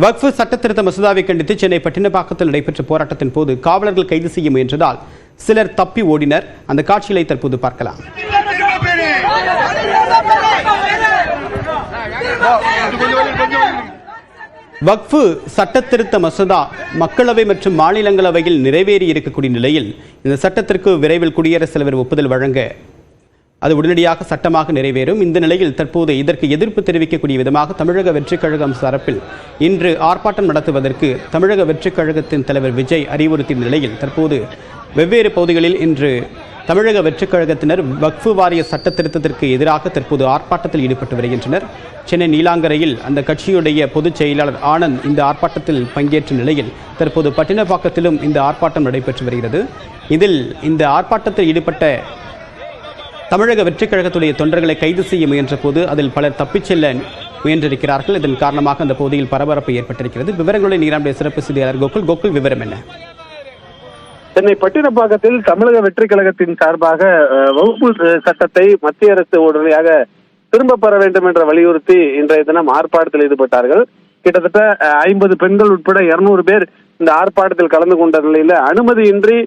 வக்ஃப் சட்டத்திருத்த மசோதாவை கண்டித்து சென்னை பட்டினப்பாக்கத்தில் நடைபெற்ற போராட்டத்தின் போது காவலர்கள் கைது செய்ய முயன்றதால் சிலர் தப்பி ஓடினர். அந்த காட்சிகளை தற்போது பார்க்கலாம். வக்ஃப் சட்டத்திருத்த மசோதா மக்களவை மற்றும் மாநிலங்களவையில் நிறைவேறி இருக்கக்கூடிய நிலையில் இந்த சட்டத்திற்கு விரைவில் குடியரசுத் தலைவர் ஒப்புதல் வழங்க அது உடனடியாக சட்டமாக நிறைவேறும். இந்த நிலையில் தற்போது இதற்கு எதிர்ப்பு தெரிவிக்கக்கூடிய விதமாக தமிழக வெற்றிக் கழகம் சார்பில் இன்று ஆர்ப்பாட்டம் நடத்துவதற்கு தமிழக வெற்றிக் கழகத்தின் தலைவர் விஜய் அறிவுறுத்திய நிலையில் தற்போது வெவ்வேறு பகுதிகளில் இன்று தமிழக வெற்றிக் கழகத்தினர் வக்ஃப் வாரிய சட்ட திருத்தத்திற்கு எதிராக தற்போது ஆர்ப்பாட்டத்தில் ஈடுபட்டு வருகின்றனர். சென்னை நீலாங்கரையில் அந்த கட்சியுடைய பொதுச் செயலாளர் ஆனந்த் இந்த ஆர்ப்பாட்டத்தில் பங்கேற்ற நிலையில் தற்போது பட்டினப்பாக்கத்திலும் இந்த ஆர்ப்பாட்டம் நடைபெற்று வருகிறது. இதில் இந்த ஆர்ப்பாட்டத்தில் ஈடுபட்ட தமிழக வெற்றிக் கழகத்துடைய தொண்டர்களை கைது செய்ய முயன்ற போது அதில் பலர் தப்பிச் செல்ல முயன்றிருக்கிறார்கள். இதன் காரணமாக அந்த பகுதியில் பரபரப்பு ஏற்பட்டிருக்கிறது. விவரங்களுடைய நீராம்புடைய சிறப்பு செய்தியாளர் கோகுல் விவரம் என்ன? சென்னை பட்டினப்பாக்கத்தில் தமிழக வெற்றிக் கழகத்தின் சார்பாக வகுப்பு சட்டத்தை மத்திய அரசு உடனடியாக திரும்ப பெற வேண்டும் என்ற வலியுறுத்தி இன்றைய தினம் ஆர்ப்பாட்டத்தில் ஈடுபட்டார்கள். கிட்டத்தட்ட 50 பெண்கள் உட்பட 200 பேர் இந்த ஆர்ப்பாட்டத்தில் கலந்து கொண்ட நிலையில அனுமதியின்றி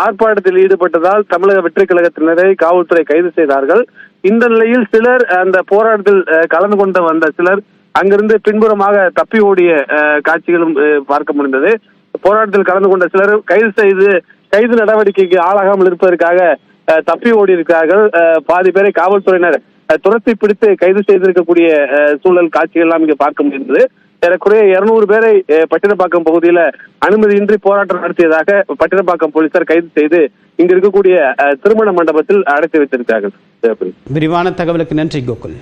ஆர்ப்பாட்டத்தில் ஈடுபட்டதால் தமிழக வெற்றிக் கழகத்தினரை காவல்துறை கைது செய்தார்கள். இந்த நிலையில் சிலர் அந்த போராட்டத்தில் கலந்து கொண்டு வந்த சிலர் அங்கிருந்து பின்புறமாக தப்பி ஓடிய காட்சிகளும் பார்க்க முடிந்தது. போராட்டத்தில் கலந்து கொண்ட சிலர் கைது நடவடிக்கைக்கு ஆளாகாமல் இருப்பதற்காக தப்பி ஓடி இருக்கிறார்கள். பாதி பேரை காவல்துறையினர் துரத்தி பிடித்து கைது செய்திருக்கக்கூடிய சூழல் காட்சிகள் எல்லாம் இங்கே பார்க்க முடிந்தது. ஏறக்குறைய 200 பேரை பட்டினப்பாக்கம் பகுதியில அனுமதியின்றி போராட்டம் நடத்தியதாக பட்டினப்பாக்கம் போலீசார் கைது செய்து இங்க இருக்கக்கூடிய திருமண மண்டபத்தில் அடைத்து வைத்திருக்கிறார்கள். விரிவான தகவலுக்கு நன்றி கோகுல்.